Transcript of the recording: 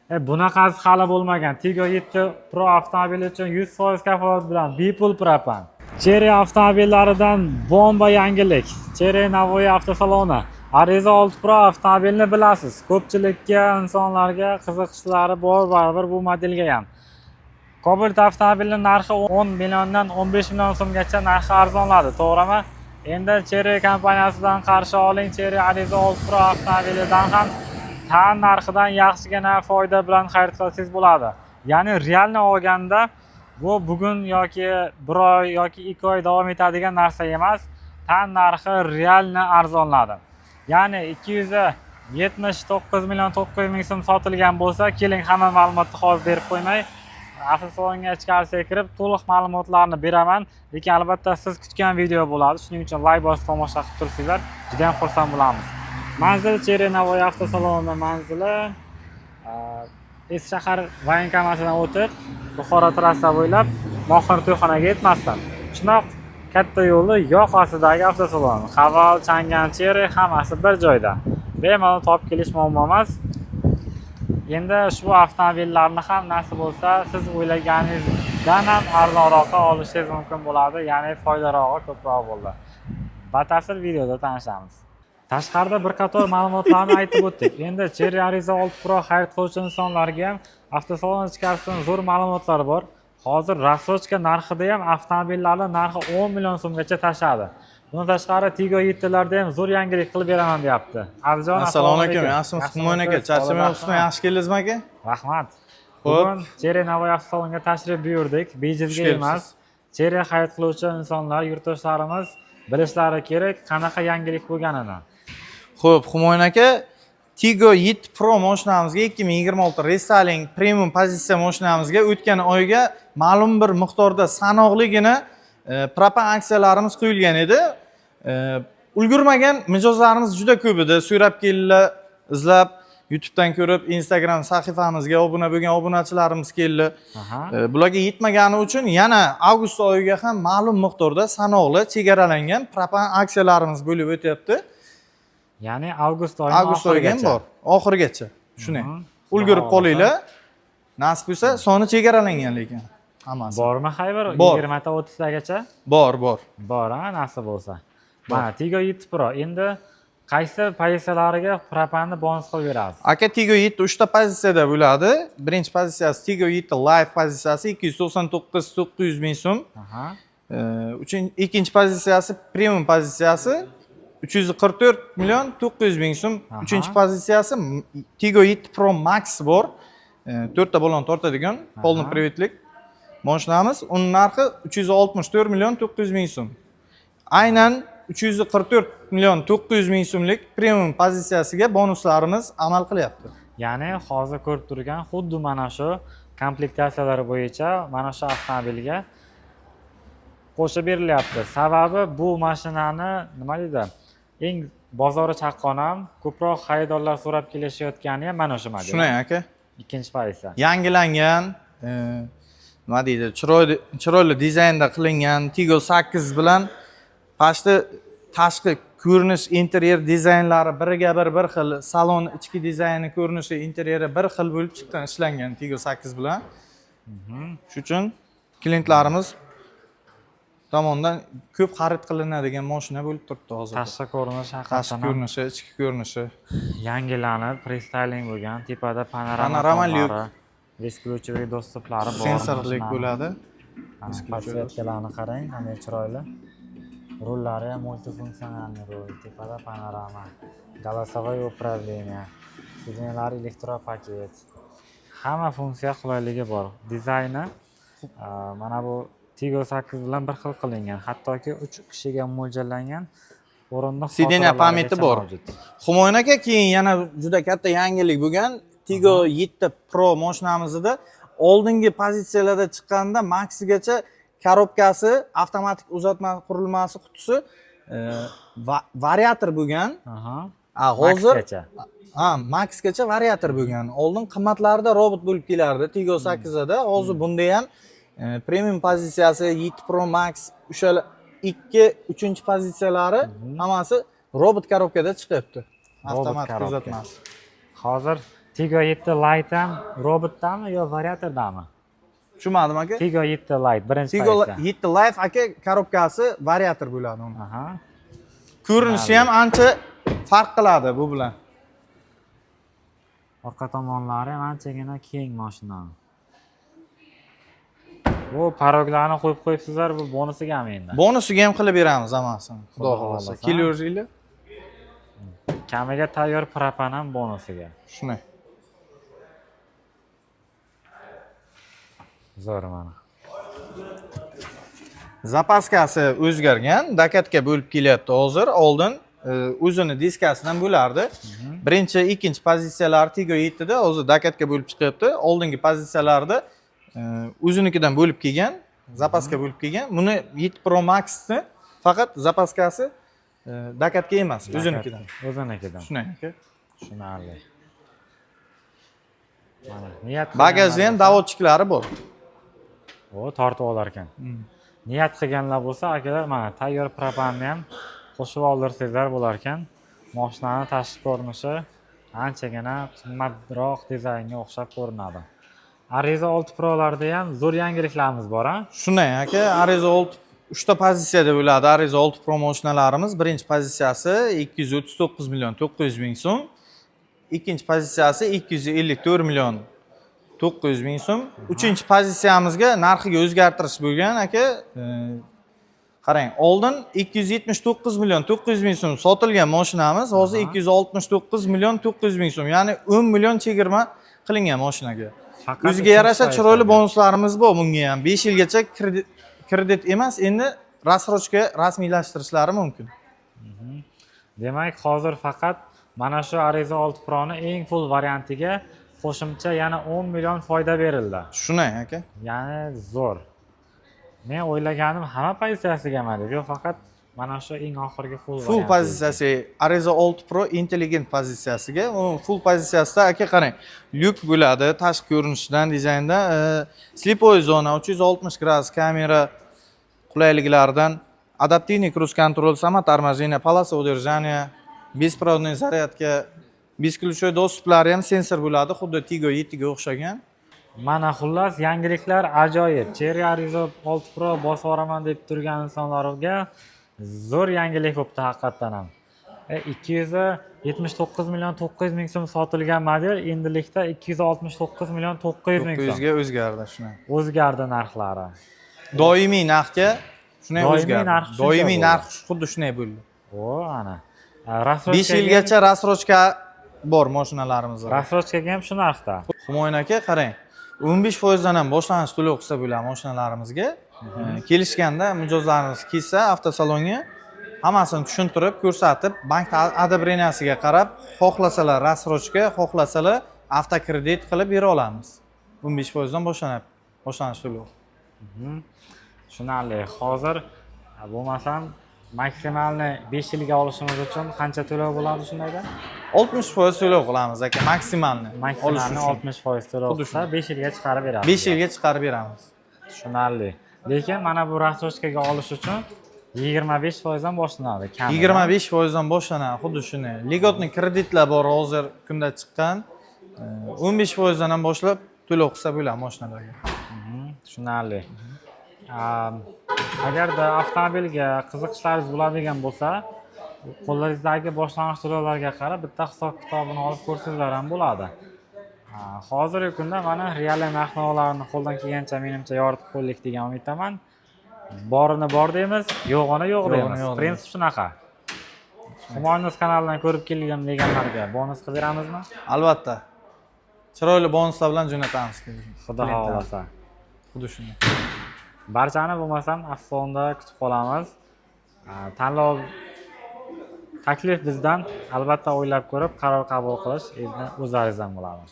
Bunaqasi hali bo'lmagan. Tiggo 7 Pro avtomobili uchun 100% kafolat bilan bepul propan. Chery avtomobillaridan bomba yangilik. Chery Navoiy avtosaloni. Ariza 6 Pro avtomobilni bilasiz. Ko'pchilikka, insonlarga qiziqishlari bor, baribir bu modelga ham. Cobalt avtomobilining narxi 10 milliondan 15 million so'mgacha narxi arzonladi, to'g'rimi? Endi Chery kompaniyasidan qarshi oling, Chery Ariza 6 Pro avtomobilidan ham tan narxidan yaxshigina foyda bilan xarid qilsangiz bo'ladi. Ya'ni realni olganda bu bugun yoki bir oy yoki 2 oy davom etadigan narsa emas. Tan narxi realni arzonladi. Ya'ni 279 million 900 ming so'm sotilgan bo'lsa, keling hamma ma'lumotni hozir berib qo'ymay, avtosalonga ichkarisiga kirib to'liq ma'lumotlarni beraman. Lekin albatta siz kutgan video bo'ladi. Shuning uchun like bosib tomosha qilib tursanglar, juda ham xursand bo'lamiz. Manzil Chery Navoiy avtosaloni manzili eski shahar voyenkomatidan o'tib, Buxoro trassa bo'ylab Mohir to'yxonaga yetmasdan Chinoq katta yo'li yoqasidagi avtosalon. Haval, Changan, Chery hammasi bir joyda. Bemalol topib kelish muammo emas. Endi ushbu avtomobillarni ham nasib bo'lsa, siz o'ylaganingizdan ham arzonroqqa olishingiz mumkin bo'ladi, ya'ni foydarog'i ko'proq bo'ladi. Batafsil videoda tanishamiz. Tashqarida bir qator ma'lumotlarni aytib o'tdik. Endi Chery Ariza 6 Pro xarid qiluvchi insonlarga ham avtosalon ichkarisidan zo'r ma'lumotlar bor. Hozir rasochka narxida ham avtomobillarning narxi 10 million so'mgacha tashadi. Bundan tashqari Tiggo 7 larda ham zo'r yangilik qilib beraman deyapti. Abjon, assalomu alaykum. Yaxshimisiz, Humoyn aka? Charchamayapsizmi? Yaxshi keldingizmi aka? Rahmat. Bugun Chery Navoiy avtosaloniga tashrif buyurdik. Bejizga emas. Chery xarid qiluvchi insonlar, yurtdoshlarimiz bilishlari kerak qanaqa yangilik bo'lganini. Xo'p, Humoyn aka, Tiggo 7 Pro mashinamizga 2026 restyling premium pozitsiya mashinamizga o'tgan oyga ma'lum bir miqdorda sanoqligina propan aksiyalarimiz qo'yilgan edi. Ulgurmagan mijozlarimiz juda ko'p edi. So'rab keldilar, izlab YouTubedan ko'rib, Instagram sahifamizga obuna bo'lgan obunachilarimiz keldi. Bularga yetmagani uchun yana avgust oyiga ham ma'lum miqdorda sanoqli chegaralangan propan aksiyalarimiz bo'lib o'tyapti. Ya'ni avgust oyiga ham bor, oxirigacha. Shuni ulgurib qolinglar. Nasib bo'lsa, soni chegaralangan lekin hammasi. Bormi xayr? 20 ta 30 tagacha? Bor. Bor, nasib bo'lsa. Mana Tiggo 7 Pro endi qaysi pozitsiyalariga propanni bonus qilib berasiz? Aka, Tiggo 7 3 ta pozitsiyada bo'ladi. Birinchi pozitsiyasi Tiggo 7 Live pozitsiyasi 299-900 ming so'm. Ikkinchi pozitsiyasi Premium pozitsiyasi 344 million 900 ming so'm. Uchinchi pozitsiyasi Tiggo 7 Pro Max bor. 4 ta balon tortadigan polni privetlik mashinamiz. Uning narxi 364 million 900 ming so'm. Aynan 344 million 900 ming so'mlik premium pozitsiyasiga bonuslarimiz amal qilyapti. Ya'ni hozir ko'rib turgan xuddi mana shu komplektatsiyalar bo'yicha mana shu avtomobilga qo'shib berilyapti. Sababi bu mashinani nima deydi? Eng bozori chaqqon ham ko'proq xaridorlar so'rab kelishayotgani ham mana shu model. Shunday aka. Ikkinchi pozitsiya. Yangilangan, nima deydi? Chiroyli dizaynda qilingan Tiggo 8 bilan pastda tashqi ko'rinish, interyer dizaynlari biriga bir xil, salon ichki dizayni, ko'rinishi, interyeri bir xil bo'lib chiqqan, ishlangan Tiggo 8 bilan. Shuning uchun klientlarimiz tomonidan ko'p xarid qilinadigan mashina bo'lib turibdi hozir. Tashqi ko'rinishi, tashqi ko'rinishi, ichki ko'rinishi yangilanib, restyling bo'lgan, tepada panorama lyuk, veskuluchivik do'stliklari bor. Sensorlik bo'ladi. Podsvetkalarni qarang, qanday chiroyli. Rullari ham multifunksiyonalniy rul, tepada panorama, голосовое управление, sidinlar elektropaket. Hamma funksiya qulayligi bor. Dizayni mana bu Tiggo 8 bilan bir xil qilingan. Hattoki 3 kishiga mo'ljallangan o'rindiq sidenya pamyati bor. Humoyn aka, keyin yana juda katta yangilik bo'lgan Tiggo 7 Pro mashinamizda oldingi pozitsiyalarda chiqqanda maksigacha korobkasi, avtomatik uzatma qurilmasi qutisi variator bo'lgan. Hozir Maxgacha variator bo'lgan. Oldin qimmatlarda robot bo'lib kelardi Tiggo 8 da. Hozir bunda ham premium pozitsiyasi 7 Pro Max, o'sha 2-3 pozitsiyalari hammasi robot korobkada chiqibdi. Avtomatik uzatmasi. Hozir Tiggo 7 Lite ham robotdami yo variatordami? Tushunmadim aka. Tiggo 7 Lite birinchi Tiggo pozitsiya. 7 Life aka korobkasi variator bo'ladi uni. Aha. Ko'rinishi ham ancha farq qiladi bu bilan. Orqa tomonlari ham anchagina keng mashinaning. Bu paroglarni qo'yib qo'yibsizlar, bu bonusigami endi? Bonusiga ham qilib beramiz hammasini. Xudo Xudo xolasa. xohlasa. Kelaveringlar. Kamiga tayyor propan ham bonusiga. Shuni. Zo'r mana. Zapaskasi o'zgargan, dakatga bo'lib kelyapti hozir. Oldin o'zini diskasidan bo'lardi. Birinchi, ikkinchi pozitsiyalari Tiggo 7 da hozir dakatga bo'lib chiqyapti. Oldingi pozitsiyalarda o'zinikidan bo'lib kelgan, zapaska bo'lib kelgan. Buni 7 Pro Max'ni faqat zapaskasi dakatga emas, o'zinikidan. O'zinikidan. Shunday aka. Tushunarli. Mana niyat Bagajda ham davodchiklari bor. O, tortib olar ekan. Niyat qilganlar bo'lsa, akalar mana tayyor propanni ham qo'shib oldirsanglar bo'lar ekan. Mashinaning tashqi ko'rinishi anchagina qimmatroq dizaynga o'xshab ko'rinadi. Ariza 6 Pro'larda ham zo'r yangiliklarimiz bor, ha? Shunday aka, Ariza 6 3 ta pozitsiyada bo'ladi. Ariza 6 Pro mashinalarimiz. Birinchi pozitsiyasi 239 million 900 ming so'm. Ikkinchi pozitsiyasi 254 million 900 ming so'm. Uchinchi pozitsiyamizga narxiga o'zgartirish bo'lgan aka. Qarang, oldin 279 million 900 ming so'm sotilgan mashinamiz hozir 269 million 900 ming so'm, ya'ni 10 million chegirma qilingan mashinaga. O'ziga yarasha chiroyli bonuslarimiz bor bunga ham. 5 yilgacha kredit emas, endi rassrochka rasmiylashtirishlari mumkin. Demak, hozir faqat mana shu Ariza 6 Pro'ni eng full variantiga qo'shimcha yana 10 million foyda berildi. Shunday aka. Ya'ni zo'r. Men o'ylaganim hamma pozitsiyasiga emas, yo'q, faqat mana shu eng oxirgi full pozitsiyasi Ariza 6 Pro intelligent pozitsiyasiga. U full pozitsiyasida aka qarang, lyuk bo'ladi, tashqi ko'rinishidan, dizaynda, slipoy zona, 360 gradus kamera qulayliklaridan, adaptivniy kruz kontrol, samoторможение, полоса удержания, bespроводной zaryadka, besklyuchoy dostуплari ham sensor bo'ladi, xuddi Tiggo 7 ga o'xshagan. Mana xullas yangiliklar ajoyib. Cherry Ariza 6 Pro bosib yuboraman deb turgan insonlarga zo'r yangilik bo'libdi haqiqatan ham. 279 million 900 ming so'm sotilgan model endilikda 269 million 900 ming so'm. 900 ga o'zgardi shunday. O'zgardi narxlari. Doimiy narxga shunday o'zgardi. Doimiy narx xuddi shunday bo'ldi. O, ana. 5 yilgacha rassrochka bor mashinalarimizda. Rassrochkaga ham shu narxda. Humoyun aka, qarang. 15% dan ham boshlanish to'lov qilsa bo'ladi mashinalarimizga. Kelishganda mijozlarimiz kelsa avtosalonga hammasini tushuntirib, ko'rsatib, bank adabreniyasiga qarab, xohlasalar rassrochka, xohlasalar avtokredit qilib bera olamiz. 15% dan boshlanish to'lov. Tushunarli. Hozir bo'lmasam maksimalni 5 yilga olishimiz uchun qancha to'lov bo'ladi shundayda? 60% to'lov qilamiz aka, maksimalni. Maksimalni 60% to'lov qilsa 5 yilga chiqarib beramiz. 5 yilga chiqarib beramiz. Tushunarli. Lekin mana bu rassrochkaga olish uchun 25% dan boshlanadi. 25% dan boshlanadi, xuddi shunday. Ligotni kreditlar bor hozir kunda chiqqan. 15% dan ham boshlab to'lov qilsa bo'ladi mashinalarga. Tushunarli. Agarda avtomobilga qiziqishlaringiz bo'ladigan bo'lsa, qo'llaringizdagi boshlang'ich to'lovlarga qarab bitta hisob kitobini olib ko'rsangizlar ham bo'ladi. Hozirgi kunda mana real narx-navolarni qo'ldan kelgancha menimcha yoritib qo'ydik degan umiddaman. Borini bor deymiz, yo'g'ini yo'q deymiz. Prinsip shunaqa. Humoyun kanalidan ko'rib kelgan deganlarga bonus qilib beramizmi? Albatta. Chiroyli bonuslar bilan jo'natamiz. Xudo xolasa. Xuddi shunday. Barchani bo'lmasam avtosalonda kutib qolamiz. Tanlov taklif bizdan, albatta o'ylab ko'rib qaror qabul qilish o'zlaringizdan bo'ladi.